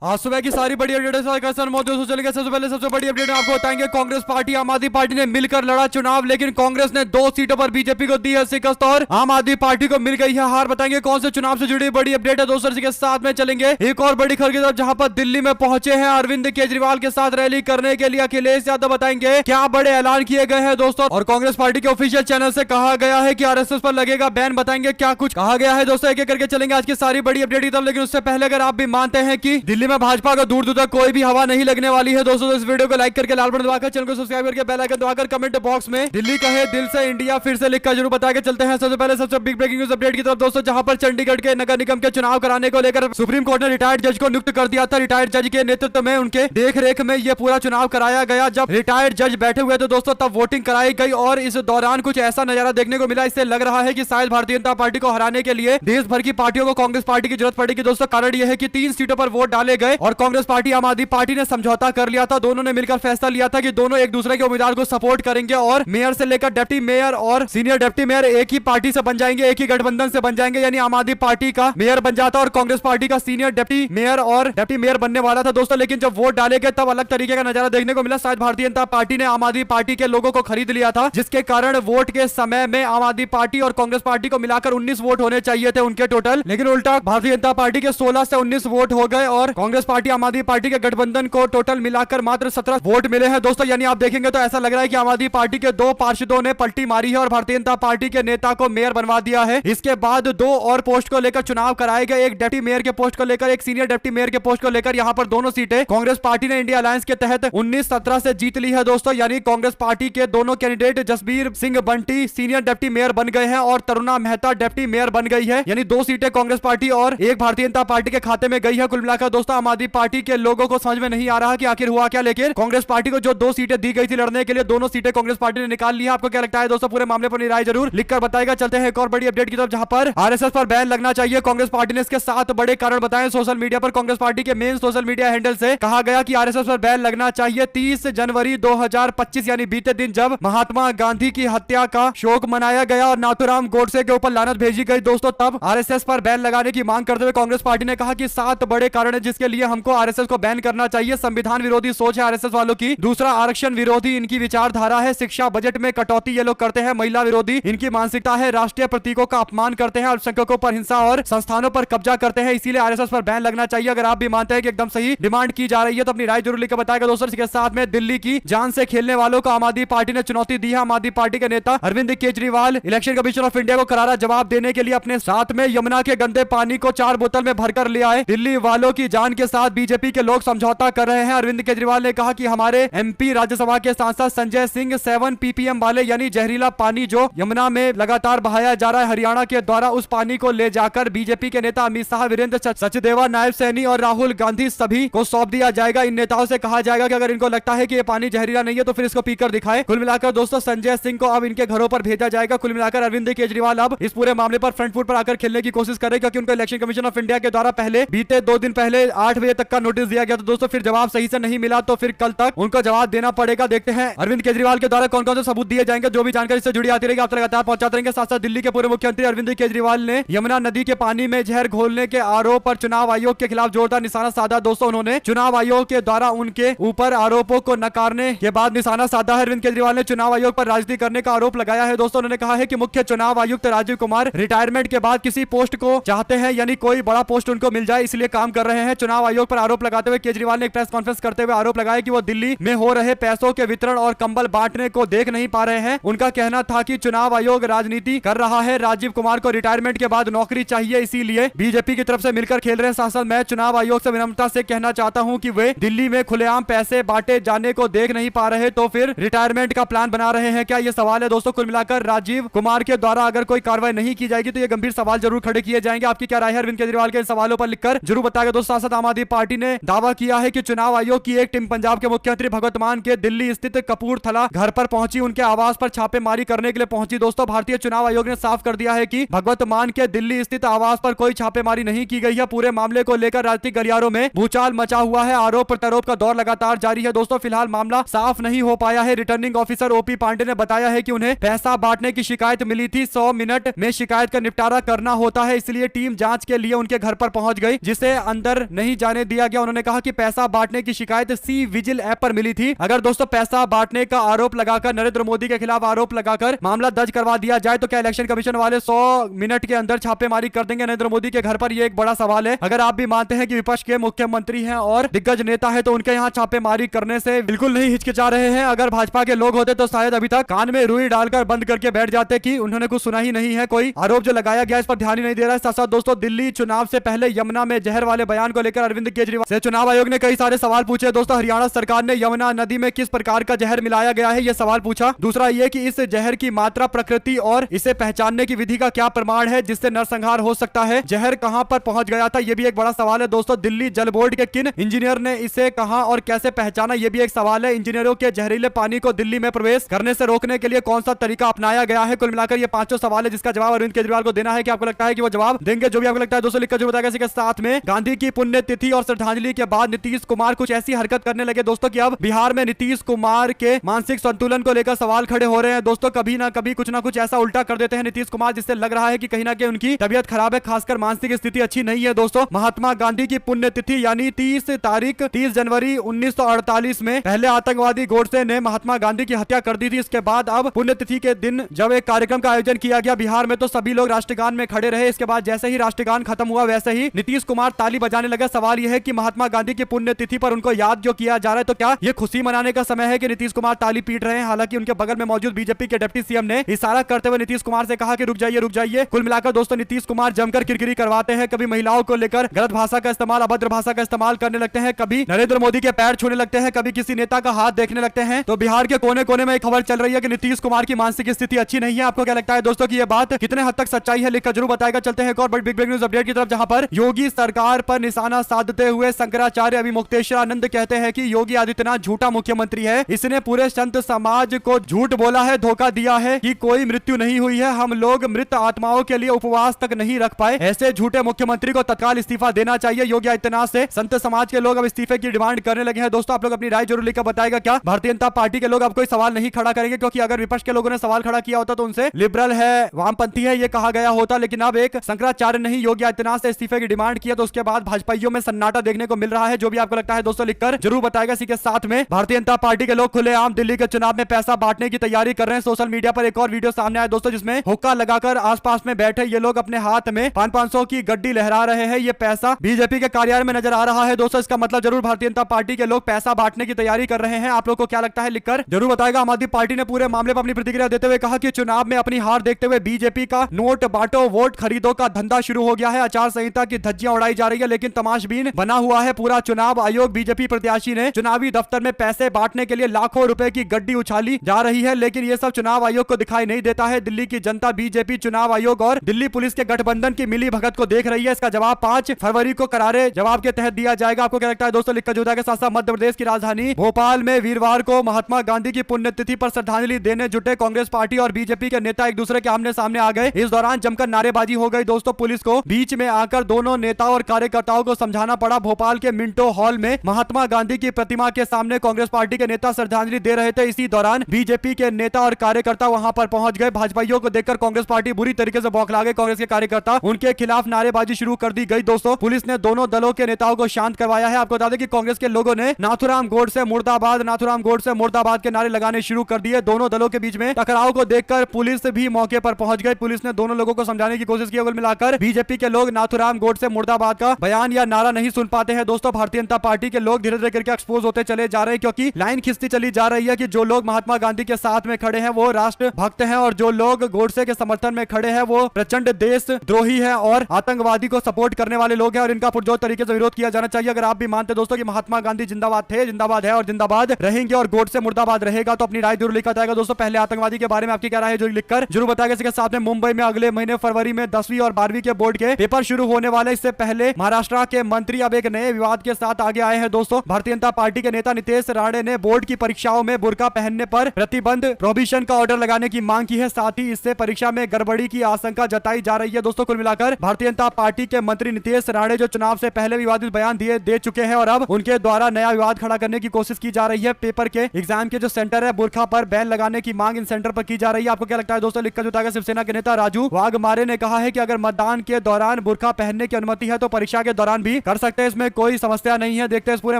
आज सुबह की सारी बड़ी अपडेट सबसे पहले सबसे बड़ी अपडेट आपको बताएंगे। कांग्रेस पार्टी आम आदमी पार्टी ने मिलकर लड़ा चुनाव, लेकिन कांग्रेस ने 2 सीटों पर बीजेपी को दी है शिकस्त और आम आदमी पार्टी को मिल गई है हार। बताएंगे कौन से चुनाव से जुड़ी बड़ी अपडेट है दोस्तों, इसी के साथ में चलेंगे एक और बड़ी खबर की तरफ, जहां पर दिल्ली में पहुंचे हैं अरविंद केजरीवाल के साथ रैली करने के लिए अखिलेश यादव। बताएंगे क्या बड़े ऐलान किए गए हैं दोस्तों, और कांग्रेस पार्टी के ऑफिशियल चैनल से कहा गया है कि आरएसएस पर लगेगा बैन। बताएंगे क्या कुछ कहा गया है दोस्तों, एक एक करके चलेंगे आज की सारी बड़ी अपडेट की तरफ। लेकिन उससे पहले अगर आप भी मानते हैं कि दिल्ली में भाजपा का दूर तक कोई भी हवा नहीं लगने वाली है दोस्तों, तो इस वीडियो को लाइक करके लाल बटन दबाकर चैनल को सब्सक्राइब करके बेल आइकन दबाकर कमेंट बॉक्स में दिल्ली कहे दिल से इंडिया फिर से लिखकर जरूर बता के चलते हैं। सबसे पहले सबसे बिग ब्रेकिंग न्यूज अपडेट की तरफ दोस्तों, जहां पर चंडीगढ़ के नगर निगम के चुनाव कराने को लेकर सुप्रीम कोर्ट ने रिटायर्ड जज को नियुक्त कर दिया था। रिटायर्ड जज के नेतृत्व में उनके देख रेख में यह पूरा चुनाव कराया गया। जब रिटायर्ड जज बैठे हुए थे दोस्तों, तब वोटिंग कराई गई और इस दौरान कुछ ऐसा नजारा देखने को मिला। इससे लग रहा है कि शायद भारतीय जनता पार्टी को हराने के लिए देश भर की पार्टियों को कांग्रेस पार्टी की जरूरत पड़ेगी दोस्तों। कारण यह है कि 3 सीटों पर वोट डाले गए और कांग्रेस पार्टी आम आदमी पार्टी ने समझौता कर लिया था। दोनों ने मिलकर फैसला लिया था कि दोनों एक दूसरे के उम्मीदवार को सपोर्ट करेंगे और मेयर से लेकर डिप्टी मेयर और सीनियर डिप्टी मेयर एक ही पार्टी से बन जाएंगे, एक ही गठबंधन से बन जाएंगे। यानी आम आदमी पार्टी का मेयर बन जाता और कांग्रेस पार्टी का सीनियर डिप्टी मेयर और डिप्टी मेयर बनने वाला था दोस्तों। लेकिन जब वोट डाले गए तब अलग तरीके का नजारा देखने को मिला। शायद भारतीय जनता पार्टी ने आम आदमी पार्टी के लोगों को खरीद लिया था, जिसके कारण वोट के समय में आम आदमी पार्टी और कांग्रेस पार्टी को मिलाकर 19 वोट होने चाहिए थे उनके टोटल, लेकिन उल्टा भारतीय जनता पार्टी के 16 से 19 वोट हो गए और कांग्रेस पार्टी आम आदमी पार्टी के गठबंधन को टोटल मिलाकर मात्र 17 वोट मिले हैं दोस्तों। यानी आप देखेंगे तो ऐसा लग रहा है कि आम आदमी पार्टी के 2 पार्षदों ने पलटी मारी है और भारतीय जनता पार्टी के नेता को मेयर बनवा दिया है। इसके बाद 2 और पोस्ट को लेकर चुनाव कराए गए, एक डिप्टी मेयर के पोस्ट को लेकर, एक सीनियर डिप्टी मेयर के पोस्ट को लेकर। यहां पर दोनों सीटें कांग्रेस पार्टी ने इंडिया अलायंस के तहत 19-17 से जीत ली है दोस्तों। यानी कांग्रेस पार्टी के दोनों candidate Jasbir Singh Bunty senior deputy mayor बन गए हैं और तरुणा मेहता डिप्टी मेयर बन गई है। यानी 2 सीटें कांग्रेस पार्टी और एक भारतीय जनता पार्टी के खाते में गई है। कुल मिलाकर दोस्तों आम आदमी पार्टी के लोगों को समझ में नहीं आ रहा कि आखिर हुआ क्या, लेकिन कांग्रेस पार्टी को जो 2 सीटें दी गई थी लड़ने के लिए, दोनों सीटें कांग्रेस पार्टी ने निकाल ली है। आपको क्या लगता है दोस्तों, पूरे मामले पर राय जरूर लिखकर बताएगा। चलते हैं एक और बड़ी अपडेट की तरफ, जहां पर आरएसएस पर बैन लगना चाहिए कांग्रेस पार्टी ने इसके 7 बड़े कारण बताए सोशल मीडिया पर। कांग्रेस पार्टी के मेन सोशल मीडिया हैंडल से कहा गया कि आरएसएस पर बैन लगना चाहिए। 30 जनवरी 2025 यानी बीते दिन जब महात्मा गांधी की हत्या का शोक मनाया गया और नाथूराम गोडसे के ऊपर लानत भेजी गई दोस्तों, तब आरएसएस पर बैन लगाने की मांग करते हुए कांग्रेस पार्टी ने कहा कि 7 बड़े कारण है जिसके लिए हमको आरएसएस को बैन करना चाहिए। संविधान विरोधी सोच है आरएसएस वालों की, दूसरा आरक्षण विरोधी इनकी विचारधारा है, शिक्षा बजट में कटौती ये लोग करते हैं, महिला विरोधी इनकी मानसिकता है, राष्ट्रीय प्रतीकों का अपमान करते हैं, अल्पसंख्यकों पर हिंसा और संस्थानों पर कब्जा करते हैं। इसीलिए आरएसएस पर बैन लगना चाहिए। अगर आप भी मानते हैं कि एकदम सही डिमांड की जा रही है तो अपनी राय जरूर लिखकर बताएगा दोस्तों। इसके साथ में दिल्ली की जान से खेलने वालों को आम आदमी पार्टी ने चुनौती दी है। आम आदमी पार्टी के नेता Arvind Kejriwal election commission of India को करारा जवाब देने के लिए अपने साथ में यमुना के गंदे पानी को 4 बोतल में भरकर ले आए। दिल्ली वालों की जान के साथ बीजेपी के लोग समझौता कर रहे हैं। अरविंद केजरीवाल ने कहा कि हमारे एमपी राज्यसभा के सांसद संजय सिंह 7 ppm वाले यानी जहरीला पानी जो यमुना में लगातार बहाया जा रहा है हरियाणा के द्वारा, उस पानी को ले जाकर बीजेपी के नेता अमित शाह, वीरेंद्र सचदेवा, नायब सैनी और राहुल गांधी सभी को सौंप दिया जाएगा। इन नेताओं से कहा जाएगा कि अगर इनको लगता है कि ये पानी जहरीला नहीं है तो फिर इसको पीकर दिखाए। कुल मिलाकर दोस्तों संजय सिंह को अब इनके घरों पर भेजा जाएगा। कुल मिलाकर अरविंद केजरीवाल अब इस पूरे मामले पर फ्रंट फुट पर आकर खेलने की कोशिश करें, क्योंकि उनको इलेक्शन कमीशन ऑफ इंडिया के द्वारा पहले बीते 2 दिन पहले 8 बजे तक का नोटिस दिया गया था दोस्तों। फिर जवाब सही से नहीं मिला तो फिर कल तक उनको जवाब देना पड़ेगा। देखते हैं अरविंद केजरीवाल के द्वारा कौन कौन से सबूत दिए जाएंगे। जो भी जानकारी इससे जुड़ी आती रहेगी आप तक लगातार पहुंचाते रहेंगे। साथ साथ दिल्ली के पूर्व मुख्यमंत्री अरविंद केजरीवाल ने यमुना नदी के पानी में जहर घोलने के आरोप पर चुनाव आयोग के खिलाफ जोरदार निशाना साधा दोस्तों। उन्होंने चुनाव आयोग के द्वारा उनके ऊपर आरोपों को नकारने के बाद निशाना साधा है। अरविंद केजरीवाल ने चुनाव आयोग पर राजनीति करने का आरोप लगाया है दोस्तों। उन्होंने कहा है कि मुख्य चुनाव आयुक्त राजीव कुमार रिटायरमेंट के बाद किसी पोस्ट को चाहते हैं, यानी कोई बड़ा पोस्ट उनको मिल जाए, इसलिए काम कर रहे हैं। चुनाव आयोग पर आरोप लगाते हुए केजरीवाल ने एक प्रेस कॉन्फ्रेंस करते हुए आरोप लगाया कि वो दिल्ली में हो रहे पैसों के वितरण और कंबल बांटने को देख नहीं पा रहे हैं। उनका कहना था कि चुनाव आयोग राजनीति कर रहा है, राजीव कुमार को रिटायरमेंट के बाद नौकरी चाहिए, इसीलिए बीजेपी की तरफ से मिलकर खेल रहे हैं। साथ साथ मैं चुनाव आयोग से विनम्रता से कहना चाहता हूं कि वे दिल्ली में खुलेआम पैसे बांटे जाने को देख नहीं पा रहे तो फिर रिटायरमेंट का प्लान बना रहे हैं क्या, ये सवाल है दोस्तों। कुल मिलाकर राजीव कुमार के द्वारा अगर कोई कार्रवाई नहीं की जाएगी तो ये गंभीर सवाल जरूर खड़े किए जाएंगे। आपकी क्या राय है अरविंद केजरीवाल के इन सवालों पर लिखकर जरूर बताएगा दोस्तों। साथ साथ आम आदमी पार्टी ने दावा किया है कि चुनाव आयोग की एक टीम पंजाब के मुख्यमंत्री भगवंत मान के दिल्ली स्थित कपूरथला घर पर पहुंची, उनके आवास पर छापेमारी करने के लिए पहुंची दोस्तों। भारतीय चुनाव आयोग ने साफ कर दिया है कि भगवंत मान के दिल्ली स्थित आवास पर कोई छापेमारी नहीं की गई है। पूरे मामले को लेकर राजनीतिक गलियारों में भूचाल मचा हुआ है। आरोप प्रत्यारोप का दौर लगातार जारी है दोस्तों। फिलहाल मामला साफ नहीं हो पाया है। रिटर्निंग ऑफिसर ओपी पांडे ने बताया है कि उन्हें पैसा बांटने की शिकायत मिली थी। 100 मिनट में शिकायत का निपटारा करना होता है, इसलिए टीम जांच के लिए उनके घर पर पहुंच गई, जिसे अंदर नहीं नहीं जाने दिया गया। उन्होंने कहा कि पैसा बांटने की शिकायत सी विजिल ऐप पर मिली थी। अगर दोस्तों पैसा बांटने का आरोप लगाकर नरेंद्र मोदी के खिलाफ आरोप लगाकर मामला दर्ज करवा दिया जाए तो क्या इलेक्शन कमीशन वाले 100 मिनट के अंदर छापेमारी कर देंगे नरेंद्र मोदी के घर पर? यह एक बड़ा सवाल है। अगर आप भी मानते हैं कि विपक्ष के मुख्यमंत्री हैं और दिग्गज नेता है तो उनके यहाँ छापेमारी करने से बिल्कुल नहीं हिचकिचा रहे हैं। अगर भाजपा के लोग होते तो शायद अभी तक कान में रुई डालकर बंद करके बैठ जाते कि उन्होंने कुछ सुना ही नहीं है, कोई आरोप जो लगाया गया इस पर ध्यान ही नहीं दे रहा है। साथ साथ दोस्तों दिल्ली चुनाव से पहले यमुना में जहर वाले बयान को लेकर अरविंद केजरीवाल से चुनाव आयोग ने कई सारे सवाल पूछे। दोस्तों हरियाणा सरकार ने यमुना नदी में किस प्रकार का जहर मिलाया गया है यह सवाल पूछा। दूसरा ये कि इस जहर की मात्रा, प्रकृति और इसे पहचानने की विधि का क्या प्रमाण है जिससे नरसंहार हो सकता है? जहर कहां पर पहुंच गया था यह भी एक बड़ा सवाल है। दोस्तों दिल्ली जल बोर्ड के किन इंजीनियर ने इसे कहां और कैसे पहचाना यह भी एक सवाल है। इंजीनियरों के जहरीले पानी को दिल्ली में प्रवेश करने से रोकने के लिए कौन सा तरीका अपनाया गया है? कुल मिलाकर ये पांचों सवाल है जिसका जवाब अरविंद केजरीवाल को देना है। कि आपको लगता है कि वो जवाब देंगे? जो भी आपको लगता है दोस्तों लिखकर जो बताएगा। इसी के साथ में गांधी की पुण्यतिथि और श्रद्धांजलि के बाद नीतीश कुमार कुछ ऐसी हरकत करने लगे दोस्तों कि अब बिहार में नीतीश कुमार के मानसिक संतुलन को लेकर सवाल खड़े हो रहे हैं। दोस्तों कभी ना कभी कुछ ना कुछ ऐसा उल्टा कर देते हैं नीतीश कुमार जिससे लग रहा है कि कहीं ना कहीं उनकी तबियत खराब है, खासकर मानसिक स्थिति अच्छी नहीं है। दोस्तों महात्मा गांधी की पुण्यतिथि यानी 30 जनवरी 1948 में पहले आतंकवादी गोडसे ने महात्मा गांधी की हत्या कर दी थी। इसके बाद अब पुण्यतिथि के दिन जब एक कार्यक्रम का आयोजन किया गया बिहार में तो सभी लोग राष्ट्रगान में खड़े रहे। इसके बाद जैसे ही राष्ट्रगान खत्म हुआ वैसे ही नीतीश कुमार ताली बजाने लगे। सवाल यह है कि महात्मा गांधी की पुण्यतिथि पर उनको याद जो किया जा रहा है तो क्या ये खुशी मनाने का समय है कि नीतीश कुमार ताली पीट रहे हैं? हालांकि उनके बगल में मौजूद बीजेपी के डिप्टी सीएम ने इशारा करते हुए नीतीश कुमार से कहा कि रुक जाइए रुक जाइए। कुल मिलाकर दोस्तों नीतीश कुमार जमकर किरकिरी करवाते हैं। कभी महिलाओं को लेकर गलत भाषा का इस्तेमाल, अभद्र भाषा का इस्तेमाल करने लगते हैं, कभी नरेंद्र मोदी के पैर छूने लगते हैं, कभी किसी नेता का हाथ देखने लगते हैं। तो बिहार के कोने कोने में एक खबर चल रही है कि नीतीश कुमार की मानसिक स्थिति अच्छी नहीं है। आपको क्या लगता है दोस्तों की यह बात कितने हद तक सच्चाई है? लिखकर जरूर बताएगा। चलते हैं एक और बिग न्यूज अपडेट की तरफ, जहां पर योगी सरकार पर निशाना साधते हुए शंकराचार्य अभिमुक्तेश्वरानंद कहते हैं कि योगी आदित्यनाथ झूठा मुख्यमंत्री है। इसने पूरे संत समाज को झूठ बोला है, धोखा दिया है कि कोई मृत्यु नहीं हुई है, हम लोग मृत आत्माओं के लिए उपवास तक नहीं रख पाए। ऐसे झूठे मुख्यमंत्री को तत्काल इस्तीफा देना चाहिए। योगी आदित्यनाथ से संत समाज के लोग अब इस्तीफे की डिमांड करने लगे हैं। दोस्तों आप लोग अपनी राय जरूर लिखकर बताएगा। क्या भारतीय जनता पार्टी के लोग अब कोई सवाल नहीं खड़ा करेंगे? क्योंकि अगर विपक्ष के लोगों ने सवाल खड़ा किया होता तो उनसे लिबरल है, वामपंथी है ये कहा गया होता, लेकिन अब एक शंकराचार्य ने ही योगी आदित्यनाथ से इस्तीफे की डिमांड किया तो उसके बाद भाजपाइयों में सन्नाटा देखने को मिल रहा है। जो भी आपको लगता है दोस्तों लिखकर जरूर बताएगा। इसी के साथ में भारतीय जनता पार्टी के लोग खुलेआम दिल्ली के चुनाव में पैसा बांटने की तैयारी कर रहे हैं। सोशल मीडिया पर एक और वीडियो सामने आया दोस्तों जिसमें हुक्का लगाकर आसपास में बैठे ये लोग अपने हाथ में 500 की गड्डी लहरा रहे हैं। ये पैसा बीजेपी के कार्यालय में नजर आ रहा है दोस्तों। इसका मतलब जरूर भारतीय जनता पार्टी के लोग पैसा बांटने की तैयारी कर रहे हैं। आप लोग को क्या लगता है लिखकर जरूर बताएगा। आम आदमी पार्टी ने पूरे मामले पर अपनी प्रतिक्रिया देते हुए कहा कि चुनाव में अपनी हार देखते हुए बीजेपी का नोट बांटो वोट खरीदो का धंधा शुरू हो गया है। आचार संहिता की धज्जियां उड़ाई जा रही है लेकिन तमाशबीन बना हुआ है पूरा चुनाव आयोग। बीजेपी प्रत्याशी ने चुनावी दफ्तर में पैसे बांटने के लिए लाखों रुपए की गड्डी उछाली जा रही है लेकिन यह सब चुनाव आयोग को दिखाई नहीं देता है। दिल्ली की जनता बीजेपी चुनाव आयोग और दिल्ली पुलिस के गठबंधन की मिली भगत को देख रही है। इसका जवाब 5 फरवरी को करारे जवाब के तहत दिया जाएगा। आपको क्या लगता है दोस्तों लिखकर जुड़ा के साथ साथ मध्य प्रदेश की राजधानी भोपाल में वीरवार को महात्मा गांधी की पुण्यतिथि पर श्रद्धांजलि देने जुटे कांग्रेस पार्टी और बीजेपी के नेता एक दूसरे के आमने सामने आ गए। इस दौरान जमकर नारेबाजी हो गई दोस्तों। पुलिस को बीच में आकर दोनों नेताओं और कार्यकर्ताओं को समझाना पड़ा। भोपाल के मिंटो हॉल में महात्मा गांधी की प्रतिमा के सामने कांग्रेस पार्टी के नेता श्रद्धांजलि दे रहे थे। इसी दौरान बीजेपी के नेता और कार्यकर्ता वहां पर पहुंच गए। भाजपाइयों को देखकर कांग्रेस पार्टी बुरी तरीके से बौखला गई। कांग्रेस के कार्यकर्ता उनके खिलाफ नारेबाजी शुरू कर दी गई दोस्तों। पुलिस ने दोनों दलों के नेताओं को शांत करवाया है। आपको बता दें कि कांग्रेस के लोगों ने नाथुराम गोडसे मुर्दाबाद, नाथुराम गोडसे मुर्दाबाद के नारे लगाने शुरू कर दिए। दोनों दलों के बीच में टकराव को देखकर पुलिस भी मौके पर पहुंच गई। पुलिस ने दोनों लोगों को समझाने की कोशिश की। कुल मिलाकर बीजेपी के लोग नाथुराम गोडसे मुर्दाबाद का बयान या नारा नहीं सुन पाते हैं दोस्तों। भारतीय जनता पार्टी के लोग धीरे धीरे करके एक्सपोज होते चले जा रहे हैं क्योंकि लाइन खिंचती चली जा रही है कि जो लोग महात्मा गांधी के साथ में खड़े हैं वो राष्ट्र भक्त हैं और जो लोग गोडसे के समर्थन में खड़े हैं वो प्रचंड देशद्रोही है और आतंकवादी को सपोर्ट करने वाले लोग हैं और इनका पुरजोर तरीके से विरोध किया जाना चाहिए। अगर आप भी मानते दोस्तों कि महात्मा गांधी जिंदाबाद थे, जिंदाबाद है और जिंदाबाद रहेंगे और गोडसे मुर्दाबाद रहेगा तो अपनी राय जरूर लिखा जाएगा दोस्तों। पहले आतंकवादी के बारे में आपकी क्या राय है जो लिखकर जरूर बताएगा। इसके साथ में मुंबई में अगले महीने फरवरी में 10वीं और 12वीं के बोर्ड के पेपर शुरू होने वाले। इससे पहले महाराष्ट्र के मंत्री अब एक नए विवाद के साथ आगे आए हैं दोस्तों। भारतीय जनता पार्टी के नेता नितेश राणे ने बोर्ड की परीक्षाओं में बुर्का पहनने पर प्रतिबंध प्रोहिबिशन का ऑर्डर लगाने की मांग की है। साथ ही इससे परीक्षा में गड़बड़ी की आशंका जताई जा रही है दोस्तों। कुल मिलाकर भारतीय जनता पार्टी के मंत्री नितेश राणे जो चुनाव से पहले विवादित बयान दे चुके हैं और अब उनके द्वारा नया विवाद खड़ा करने की कोशिश की जा रही है। पेपर के एग्जाम के जो सेंटर है बुर्का पर बैन लगाने की मांग इन सेंटर पर की जा रही है। आपको क्या लगता है दोस्तों लिखकर बताएगा। शिवसेना के नेता राजू वाघमारे ने कहा है कि अगर मतदान के दौरान बुर्का पहनने की अनुमति है तो परीक्षा के दौरान भी भी कर सकते हैं, इसमें कोई समस्या नहीं है। देखते हैं इस पूरे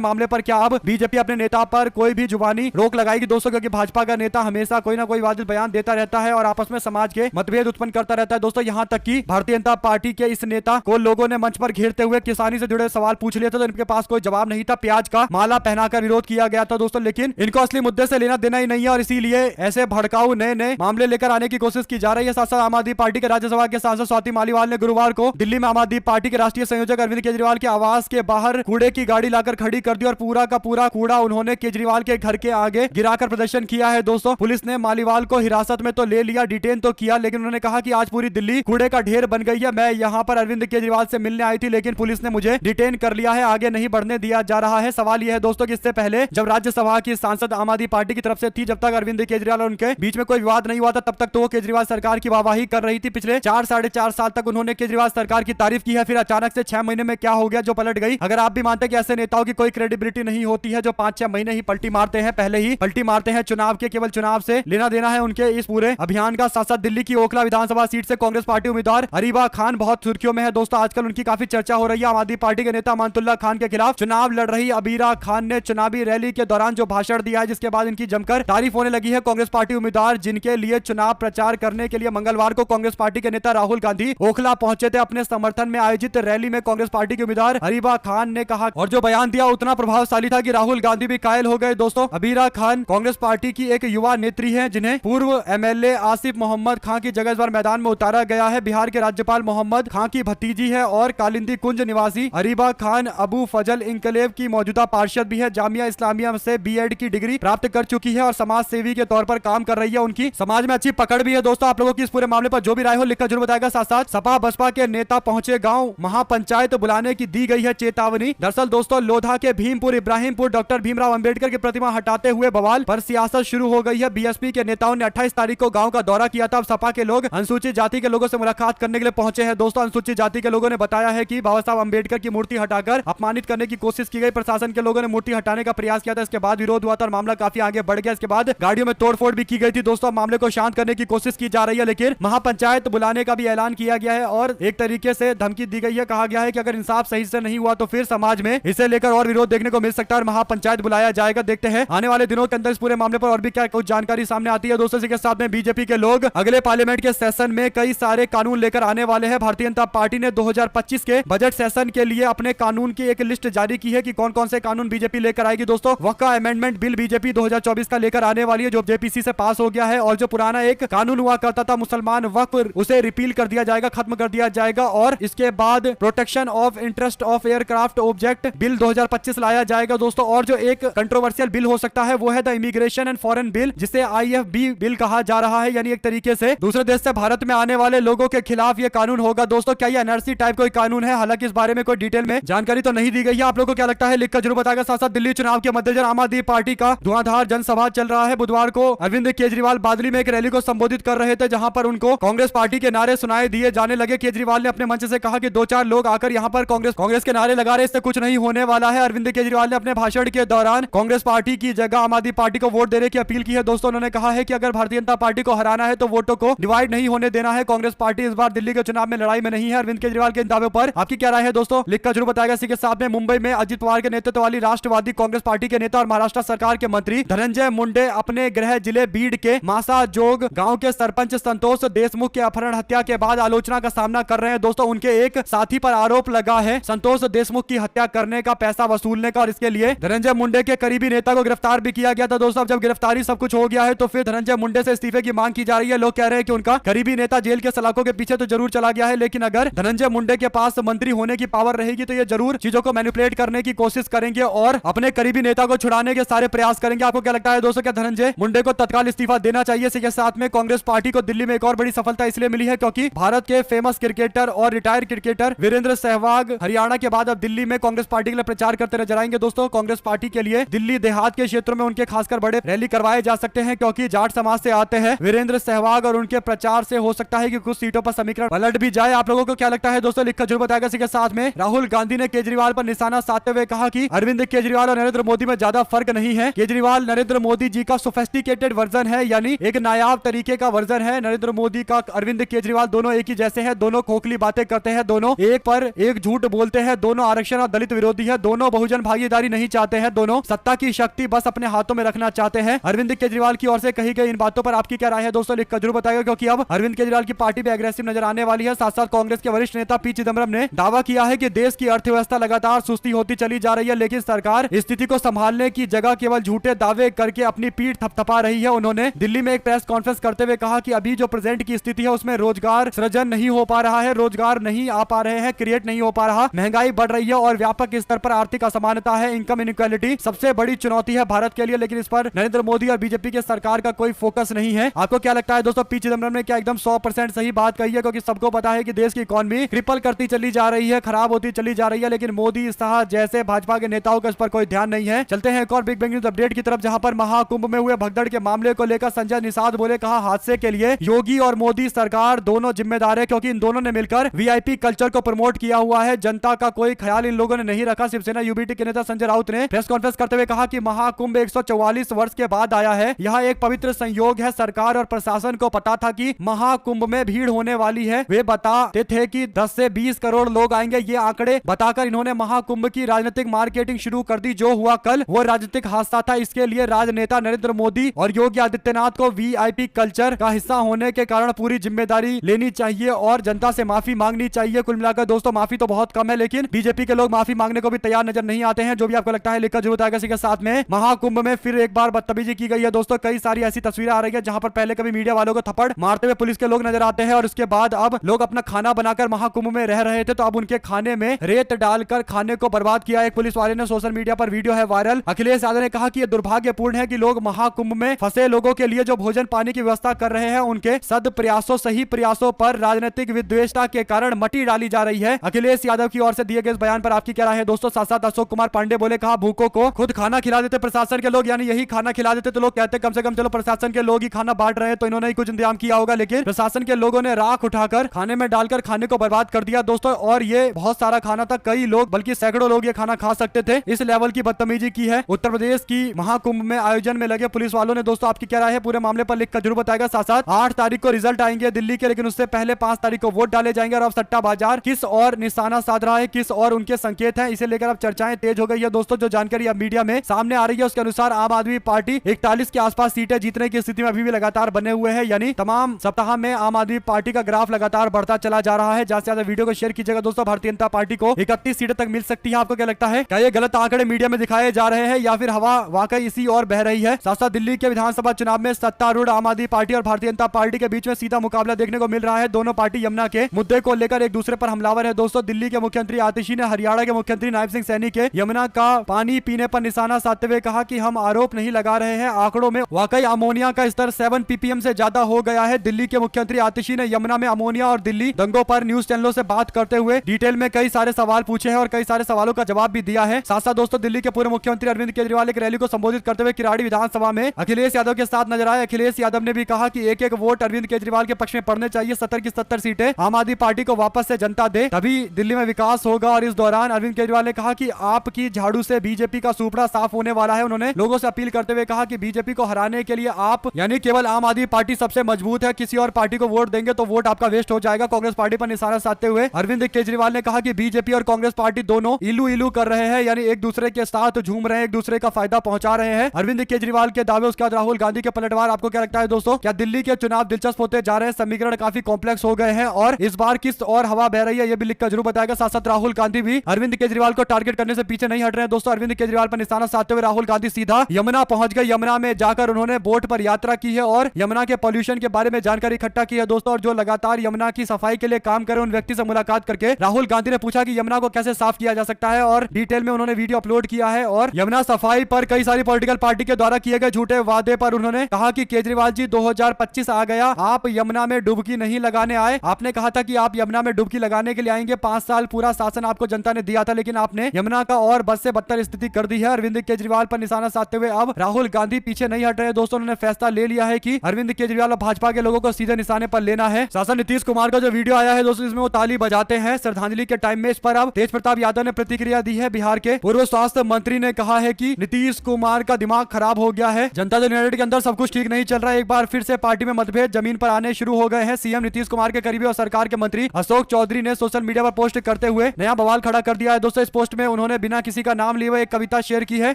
मामले पर क्या अब बीजेपी अपने नेता पर कोई भी जुबानी रोक लगाएगी दोस्तों, क्योंकि भाजपा का नेता हमेशा कोई ना कोई वाजिब बयान देता रहता है और आपस में समाज के मतभेद उत्पन्न करता रहता है दोस्तों। यहाँ तक कि भारतीय जनता पार्टी के इस नेता को लोगों ने मंच पर घेरते हुए किसानी से जुड़े सवाल पूछ लिए थे, तो इनके पास कोई जवाब नहीं था। प्याज का माला पहनाकर विरोध किया गया था दोस्तों, लेकिन इनको असली मुद्दे से लेना देना ही नहीं है और इसीलिए ऐसे भड़काऊ नए नए मामले लेकर आने की कोशिश की जा रही है। साथ साथ आम आदमी पार्टी के राज्यसभा के सांसद स्वाति मालीवाल ने गुरुवार को दिल्ली में आम आदमी पार्टी के राष्ट्रीय संयोजक अरविंद केजरीवाल के आवास के बाहर कूड़े की गाड़ी लाकर खड़ी कर दी और पूरा का पूरा कूड़ा उन्होंने केजरीवाल के घर के आगे गिराकर प्रदर्शन किया है दोस्तों। पुलिस ने मालीवाल को हिरासत में तो ले लिया, डिटेन तो किया, लेकिन उन्होंने कहा कि आज पूरी दिल्ली कूड़े का ढेर बन गई है। मैं यहाँ पर अरविंद केजरीवाल से मिलने आई थी, लेकिन पुलिस ने मुझे डिटेन कर लिया है, आगे नहीं बढ़ने दिया जा रहा है। सवाल यह है दोस्तों कि इससे पहले जब राज्यसभा की सांसद आम आदमी पार्टी की तरफ से थी, जब तक अरविंद केजरीवाल और उनके बीच में कोई विवाद नहीं हुआ था, तब तक तो वो केजरीवाल सरकार की वाहवाही कर रही थी। पिछले 4-4.5 साल तक उन्होंने केजरीवाल सरकार की तारीफ की है, फिर अचानक से 6 महीने में क्या हो गया जो पलट गई। अगर आप भी मानते हैं कि ऐसे नेताओं की कोई क्रेडिबिलिटी नहीं होती है जो 5-6 महीने ही पलटी मारते हैं, पहले ही पलटी मारते हैं, चुनाव के केवल चुनाव से लेना देना है उनके इस पूरे अभियान का। साथ साथ दिल्ली की ओखला विधानसभा सीट से कांग्रेस पार्टी उम्मीदवार अरीबा खान बहुत सुर्खियों में है दोस्तों, आजकल उनकी काफी चर्चा हो रही है। आम आदमी पार्टी के नेता अमानतुल्लाह खान के खिलाफ चुनाव लड़ रही अबीरा खान ने चुनावी रैली के दौरान जो भाषण दिया है, जिसके बाद इनकी जमकर तारीफ होने लगी है। कांग्रेस पार्टी उम्मीदवार जिनके लिए चुनाव प्रचार करने के लिए मंगलवार को कांग्रेस पार्टी के नेता राहुल गांधी ओखला पहुंचे थे, अपने समर्थन में आयोजित रैली में कांग्रेस पार्टी के उम्मीदवार अरीबा खान ने कहा और जो बयान दिया उतना प्रभावशाली था कि राहुल गांधी भी कायल हो गए दोस्तों। अबीरा खान कांग्रेस पार्टी की एक युवा नेत्री है, जिन्हें पूर्व एमएलए आसिफ मोहम्मद खान की जगह इस बार मैदान में उतारा गया है। बिहार के राज्यपाल मोहम्मद खान की भतीजी है और कालिंदी कुंज निवासी अरीबा खान अबू फजल इंकलेव की मौजूदा पार्षद भी है। जामिया इस्लामिया से बीएड की डिग्री प्राप्त कर चुकी है और समाज सेवी के तौर पर काम कर रही है। उनकी समाज में अच्छी पकड़ भी है दोस्तों। आप लोगों की इस पूरे मामले पर जो भी राय हो लिखकर जरूर बताएगा। साथ साथ सपा बसपा के नेता पहुंचे गांव, महापंचायत बुलाने की दी गई है चेतावनी। दरअसल दोस्तों लोधा के भीमपुर इब्राहिमपुर डॉक्टर भीमराव अंबेडकर की प्रतिमा हटाते हुए बवाल पर सियासत शुरू हो गई है। बीएसपी के नेताओं ने 28 तारीख को गांव का दौरा किया था। अब सपा के लोग अनुसूचित जाति के लोगों से मुलाकात करने के लिए पहुंचे हैं दोस्तों। अनुसूचित जाति के लोगों ने बताया है कि बाबा साहब अंबेडकर की मूर्ति हटाकर अपमानित करने की कोशिश की गई। प्रशासन के लोगों ने मूर्ति हटाने का प्रयास किया था, इसके बाद विरोध हुआ था और मामला काफी आगे बढ़ गया। इसके बाद गाड़ियों में तोड़फोड़ भी की गई थी दोस्तों। मामले को शांत करने की कोशिश की जा रही है, लेकिन महापंचायत बुलाने का भी ऐलान किया गया है और एक तरीके से धमकी दी गई है। कहा गया है कि अगर इंसाफ सही से नहीं हुआ तो फिर समाज में इसे लेकर और विरोध देखने को मिल सकता है और महापंचायत बुलाया जाएगा। देखते हैं आने वाले दिनों के अंदर इस पूरे मामले पर और भी क्या कुछ जानकारी सामने आती है दोस्तों। इसी के साथ में बीजेपी के लोग अगले पार्लियामेंट के सेशन में कई सारे कानून लेकर आने वाले हैं। भारतीय जनता पार्टी ने 2025 के बजट सेशन के लिए अपने कानून की एक लिस्ट जारी की है कि कौन कौन से कानून बीजेपी लेकर आएगी दोस्तों। वक्फ अमेंडमेंट बिल बीजेपी 2024 का लेकर आने वाली है, जो जेपीसी से पास हो गया है और जो पुराना एक कानून हुआ करता था मुसलमान वक्फ, उसे रिपील कर दिया जाएगा, खत्म कर दिया जाएगा। और इसके बाद protection of interest of aircraft object bill 2025 लाया जाएगा दोस्तों। और जो एक कंट्रोवर्शियल बिल हो सकता है वो है the immigration and foreign bill, जिसे आईएफबी बिल कहा जा रहा है, यानी एक तरीके से दूसरे देश से भारत में आने वाले लोगों के खिलाफ ये कानून होगा दोस्तों। क्या ये एनआरसी टाइप कोई कानून है? हालांकि इस बारे में कोई डिटेल में जानकारी तो नहीं दी गई है। आप लोगों को क्या लगता है लिखकर जरूर बताएगा। साथ साथ दिल्ली चुनाव के मद्देनजर आम आदमी पार्टी का धुआंधार जनसभा चल रहा है। बुधवार को अरविंद केजरीवाल बादली में एक रैली को संबोधित कर रहे थे, जहां पर उनको कांग्रेस पार्टी के नारे सुनाए दिए जाने लगे। केजरीवाल ने अपने मंच से कहा कि 2-4 लोग आकर यहां पर कांग्रेस के नारे लगा रहे, इससे कुछ नहीं होने वाला है। अरविंद केजरीवाल ने अपने भाषण के दौरान कांग्रेस पार्टी की जगह आम आदमी पार्टी को वोट देने की अपील की है दोस्तों। उन्होंने कहा है कि अगर भारतीय जनता पार्टी को हराना है तो वोटों को डिवाइड नहीं होने देना है। कांग्रेस पार्टी इस बार दिल्ली के चुनाव में लड़ाई में नहीं है। अरविंद केजरीवाल के इन दावों पर आपकी क्या राय है दोस्तों? लिखकर जरूर बताएगा। इसी के साथ में मुंबई में अजित पवार के नेतृत्व वाली राष्ट्रवादी कांग्रेस पार्टी के नेता और महाराष्ट्र सरकार के मंत्री धनंजय मुंडे अपने गृह जिले बीड के मासाजोग गांव के सरपंच संतोष देशमुख के अपहरण हत्या के बाद आलोचना का सामना कर रहे हैं दोस्तों। उनके एक साथी पर आरोप लगा है संतोष देशमुख की हत्या करने का, पैसा वसूलने का, और इसके लिए धनंजय मुंडे के करीबी नेता को गिरफ्तार भी किया गया था दोस्तों। अब जब गिरफ्तारी सब कुछ हो गया है तो फिर धनंजय मुंडे से इस्तीफे की मांग की जा रही है। लोग कह रहे हैं कि उनका करीबी नेता जेल के सलाखों के पीछे तो जरूर चला गया है, लेकिन अगर धनंजय मुंडे के पास मंत्री होने की पावर रहेगी तो ये जरूर चीजों को मैनिपुलेट करने की कोशिश करेंगे और अपने करीबी नेता को छुड़ाने के सारे प्रयास करेंगे। आपको क्या लगता है दोस्तों, क्या धनंजय मुंडे को तत्काल इस्तीफा देना चाहिए? इसी के साथ में कांग्रेस पार्टी को दिल्ली में एक और बड़ी सफलता इसलिए मिली है क्योंकि भारत के फेमस क्रिकेटर और रिटायर्ड क्रिकेटर वीरेंद्र सहवाग हरियाणा के बाद अब दिल्ली में कांग्रेस पार्टी के लिए प्रचार करते नजर आएंगे दोस्तों। कांग्रेस पार्टी के लिए दिल्ली देहात के क्षेत्रों में उनके खासकर बड़े रैली करवाए जा सकते हैं क्योंकि जाट समाज से आते हैं वीरेंद्र सहवाग और उनके प्रचार से हो सकता है कि कुछ सीटों पर समीकरण पलट भी जाए। आप लोगों को क्या लगता है दोस्तों, लिखकर जरूर बताएगा। इसी के साथ में राहुल गांधी ने केजरीवाल पर निशाना साधते हुए कहा कि अरविंद केजरीवाल और नरेंद्र मोदी में ज्यादा फर्क नहीं है। केजरीवाल नरेंद्र मोदी जी का सोफिस्टिकेटेड वर्जन है, यानी एक नायाब तरीके का वर्जन है। नरेंद्र मोदी का अरविंद केजरीवाल दोनों एक ही जैसे हैं, दोनों खोखली बातें करते हैं, दोनों एक पर एक झूठ बोलते बोलते हैं दोनों आरक्षण और दलित विरोधी है, दोनों बहुजन भागीदारी नहीं चाहते हैं, दोनों सत्ता की शक्ति बस अपने हाथों में रखना चाहते हैं। अरविंद केजरीवाल की ओर से कही गई इन बातों पर आपकी क्या राय है दोस्तों, लिखकर जरूर बताइएगा, क्योंकि अब अरविंद केजरीवाल की पार्टी भी एग्रेसिव नजर आने वाली है। साथ साथ कांग्रेस के वरिष्ठ नेता पी चिदम्बरम ने दावा किया है कि देश की अर्थव्यवस्था लगातार सुस्ती होती चली जा रही है, लेकिन सरकार स्थिति को संभालने की जगह केवल झूठे दावे करके अपनी पीठ थपथपा रही है। उन्होंने दिल्ली में एक प्रेस कॉन्फ्रेंस करते हुए कहा कि अभी जो प्रेजेंट की स्थिति है उसमें रोजगार सृजन नहीं हो पा रहा है, रोजगार नहीं आ पा रहे हैं, क्रिएट नहीं हो पा रहा, महंगाई बढ़ रही है और व्यापक स्तर पर आर्थिक असमानता है, इनकम इनइक्वालिटी सबसे बड़ी चुनौती है भारत के लिए, लेकिन इस पर नरेंद्र मोदी और बीजेपी के सरकार का कोई फोकस नहीं है। आपको क्या लगता है दोस्तों, पी चिदम्बरम ने क्या एकदम 100% सही बात कही है? क्योंकि सबको पता है कि देश की इकोनॉमी ट्रिपल करती चली जा रही है, खराब होती चली जा रही है, लेकिन मोदी शाह जैसे भाजपा के नेताओं का इस पर कोई ध्यान नहीं है। चलते हैं एक और बिग न्यूज अपडेट की तरफ, जहां पर महाकुंभ में हुए भगदड़ के मामले को लेकर संजय निषाद बोले, कहा हादसे के लिए योगी और मोदी सरकार दोनों जिम्मेदार है, क्योंकि इन दोनों ने मिलकर वीआईपी कल्चर को प्रमोट किया हुआ है, जनता का कोई ख्याल इन लोगों ने नहीं रखा। शिवसेना यूबीटी के नेता संजय राउत ने प्रेस कॉन्फ्रेंस करते हुए कहा कि महाकुंभ 144 वर्ष के बाद आया है, यह एक पवित्र संयोग है। सरकार और प्रशासन को पता था कि महाकुंभ में भीड़ होने वाली है, वे बताते थे कि 10 से 20 करोड़ लोग आएंगे। ये आंकड़े बताकर इन्होंने महाकुंभ की राजनीतिक मार्केटिंग शुरू कर दी। जो हुआ कल वो राजनीतिक हादसा था, इसके लिए राजनेता नरेंद्र मोदी और योगी आदित्यनाथ को वीआईपी कल्चर का हिस्सा होने के कारण पूरी जिम्मेदारी लेनी चाहिए और जनता से माफी मांगनी चाहिए। कुल मिलाकर दोस्तों माफी तो बहुत कम है, लेकिन बीजेपी के लोग माफी मांगने को भी तैयार नजर नहीं आते हैं। जो भी आपको लगता है लिखकर जरूर आएगा। इसी के साथ में महाकुंभ में फिर एक बार बदतमीजी की गई है दोस्तों। कई सारी ऐसी तस्वीरें आ रही है जहां पर पहले कभी मीडिया वालों को थप्पड़ मारते हुए पुलिस के लोग नजर आते हैं और उसके बाद अब लोग अपना खाना बनाकर महाकुंभ में रह रहे थे, तो अब उनके खाने में रेत डालकर खाने को बर्बाद किया। एक पुलिस वाले ने सोशल मीडिया पर वीडियो है वायरल। अखिलेश यादव ने कहा कि यह दुर्भाग्यपूर्ण है कि लोग महाकुंभ में फंसे लोगों के लिए जो भोजन पानी की व्यवस्था कर रहे हैं, उनके सद प्रयासों सही प्रयासों पर राजनीतिक विद्वेषता के कारण मट्टी डाली जा रही है। अखिलेश यादव की ओर से दिए गए इस बयान पर आपकी क्या राय है दोस्तों। साथ साथ अशोक कुमार पांडे बोले, कहा भूखों को खुद खाना खिला देते प्रशासन के लोग, यानी यही खाना खिला देते तो लोग कहते कम से कम चलो प्रशासन के लोग ही खाना बांट रहे हैं तो इन्होंने ही कुछ इंतजाम किया होगा, लेकिन प्रशासन के लोगों ने राख उठाकर खाने में डालकर खाने को बर्बाद कर दिया दोस्तों। और ये बहुत सारा खाना था, कई लोग बल्कि सैकड़ों लोग ये खाना खा सकते थे, इस लेवल की बदतमीजी की है उत्तर प्रदेश की महाकुंभ में आयोजन में लगे पुलिस वालों ने। दोस्तों आपकी क्या राय है पूरे मामले पर लिखकर जरूर बताएगा। साथ साथ 8 तारीख को रिजल्ट आएंगे दिल्ली के, लेकिन उससे पहले 5 तारीख को वोट डाले जाएंगे और अब सट्टा बाजार किस और निशाना साध रहा है, किस और उनके संकेत हैं, इसे लेकर अब चर्चाएं तेज हो गई है दोस्तों। जो जानकारी अब मीडिया में सामने आ रही है उसके अनुसार आम आदमी पार्टी 41 के आसपास सीटें जीतने की स्थिति में अभी भी लगातार बने हुए हैं, यानी तमाम सप्ताह में आम आदमी पार्टी का ग्राफ लगातार बढ़ता चला जा रहा है। ज्यादा से ज्यादा वीडियो को शेयर कीजिएगा दोस्तों। भारतीय जनता पार्टी को 31 सीटें तक मिल सकती है। आपको क्या लगता है, क्या ये गलत आंकड़े मीडिया में दिखाए जा रहे हैं या फिर हवा वाकई इसी और बह रही है? साथ साथ दिल्ली के विधानसभा चुनाव में सत्तारूढ़ आम आदमी पार्टी और भारतीय जनता पार्टी के बीच में सीधा मुकाबला देखने को मिल रहा है। दोनों पार्टी यमुना के मुद्दे को लेकर एक दूसरे पर हमलावर है दोस्तों। दिल्ली के मुख्यमंत्री आतिशी ने हरियाणा के मुख्यमंत्री नायब सिंह सैनी के यमुना का पानी पीने पर निशाना साधते हुए कहा कि हम आरोप नहीं लगा रहे हैं, आंकड़ों में वाकई अमोनिया का स्तर 7 ppm से ज्यादा हो गया है। दिल्ली के मुख्यमंत्री आतिशी ने यमुना में अमोनिया और दिल्ली दंगों पर न्यूज चैनलों से बात करते हुए डिटेल में कई सारे सवाल पूछे हैं और कई सारे सवालों का जवाब भी दिया है। साथ साथ दोस्तों दिल्ली के पूर्व मुख्यमंत्री अरविंद केजरीवाल एक रैली को संबोधित करते हुए किराड़ी विधानसभा में अखिलेश यादव के साथ नजर आए। अखिलेश यादव ने भी कहा कि एक एक वोट अरविंद केजरीवाल के पक्ष में पड़ने चाहिए। 70 की 70 सीटें आम आदमी पार्टी को वापस से जनता दे, तभी दिल्ली में विकास होगा। और इस दौरान अरविंद केजरीवाल ने कहा कि आपकी झाड़ू से बीजेपी का सुपड़ा साफ होने वाला है। उन्होंने लोगों से अपील करते हुए कहा कि बीजेपी को हराने के लिए आप यानी केवल आम आदमी पार्टी सबसे मजबूत है, किसी और पार्टी को वोट देंगे तो वोट आपका वेस्ट हो जाएगा। कांग्रेस पार्टी पर निशाना साधते हुए अरविंद केजरीवाल ने कहा कि बीजेपी और कांग्रेस पार्टी दोनों इलू इलू कर रहे हैं, यानी एक दूसरे के साथ झूम रहे हैं, एक दूसरे का फायदा पहुंचा रहे हैं। अरविंद केजरीवाल के दावे, उसके बाद राहुल गांधी के पलटवार। आपको क्या लगता है दोस्तों, क्या दिल्ली के चुनाव दिलचस्प होते जा रहे हैं? समीकरण काफी कॉम्प्लेक्स हो गए हैं और इस बार किस और हवा बह रही है ये भी लिखकर जरूर बताएगा। साथ साथ राहुल गांधी भी अरविंद केजरीवाल को टारगेट करने से पीछे नहीं हट रहे हैं दोस्तों। अरविंद केजरीवाल पर निशाना साधते हुए राहुल गांधी सीधा यमुना पहुंच गए। यमुना में जाकर उन्होंने बोट पर यात्रा की है और यमुना के पॉल्यूशन के बारे में जानकारी इकट्ठा की है दोस्तों। और जो लगातार यमुना की सफाई के लिए काम करे उन व्यक्ति से मुलाकात करके राहुल गांधी ने पूछा कि यमुना को कैसे साफ किया जा सकता है और डिटेल में उन्होंने वीडियो अपलोड किया है। और यमुना सफाई पर कई सारी पॉलिटिकल पार्टी के द्वारा किए गए झूठे वादे पर उन्होंने कहा कि केजरीवाल जी 2025 आ गया, आप यमुना में डुबकी नहीं लगाने आए। आपने कहा था कि आप यमुना में डुबकी लगाने के लिए आएंगे। 5 साल पूरा शासन आपको जनता ने दिया था, लेकिन आपने यमुना का और बद से बदतर स्थिति कर दी है। अरविंद केजरीवाल पर निशाना साधते हुए अब राहुल गांधी पीछे नहीं हट रहे दोस्तों। उन्होंने फैसला ले लिया है कि अरविंद केजरीवाल और भाजपा के लोगों को सीधे निशाने पर लेना है। शासन नीतीश कुमार का जो वीडियो आया है दोस्तों, इसमें वो ताली बजाते हैं श्रद्धांजलि के टाइम में। इस पर अब तेज प्रताप यादव ने प्रतिक्रिया दी है। बिहार के पूर्व स्वास्थ्य मंत्री ने कहा है कि नीतीश कुमार का दिमाग खराब हो गया है, जनता दल यूनाइटेड के अंदर सब कुछ ठीक नहीं चल रहा है। एक बार फिर से पार्टी में मतभेद जमीन पर आने शुरू हो गए हैं। सीएम नीतीश कुमार के करीबी और सरकार के मंत्री अशोक चौधरी ने सोशल मीडिया पर पोस्ट करते हुए नया बवाल खड़ा कर दिया है। दोस्तों इस पोस्ट में उन्होंने बिना किसी का नाम लिए हुए एक कविता शेयर की है।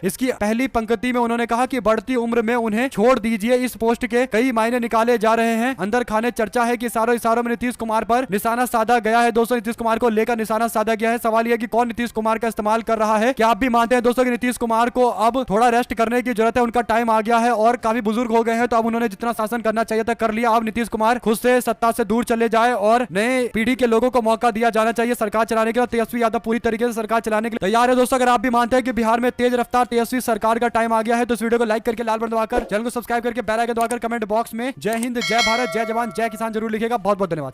इसकी पहली पंक्ति में उन्होंने कहा कि बढ़ती उम्र में उन्हें छोड़ दीजिए। इस पोस्ट के कई मायने निकाले जा रहे हैं। अंदर खाने चर्चा है कि सारों इशारों में नीतीश कुमार पर निशाना साधा गया है। दोस्तों नीतीश कुमार को लेकर निशाना साधा गया है। सवाल यह कि कौन नीतीश कुमार का इस्तेमाल कर रहा है। क्या आप भी मानते हैं दोस्तों कि नीतीश कुमार को अब थोड़ा रेस्ट करने की जरूरत है, उनका टाइम आ गया है और काफी बुजुर्ग हो गए हैं, तो अब उन्होंने जितना शासन करना चाहिए था कर लिया। अब नीतीश कुमार खुद से सत्ता से दूर चले जाए और नए पीढ़ी के लोगों को मौका दिया जाना चाहिए सरकार चलाने के लिए। तेजस्वी यादव पूरी तरीके से सरकार चलाने के लिए तैयार है। दोस्तों अगर आप भी मानते हैं कि बिहार में तेज रफ्तार तेजस्वी सरकार का टाइम आ गया है तो इस वीडियो को लाइक करके लाल बटन दबाकर चैनल को सब्सक्राइब करके बेल आइकन दबाकर कमेंट बॉक्स में जय हिंद, जय भारत, जय जवान, जय किसान जरूर लिखिएगा। बहुत बहुत धन्यवाद।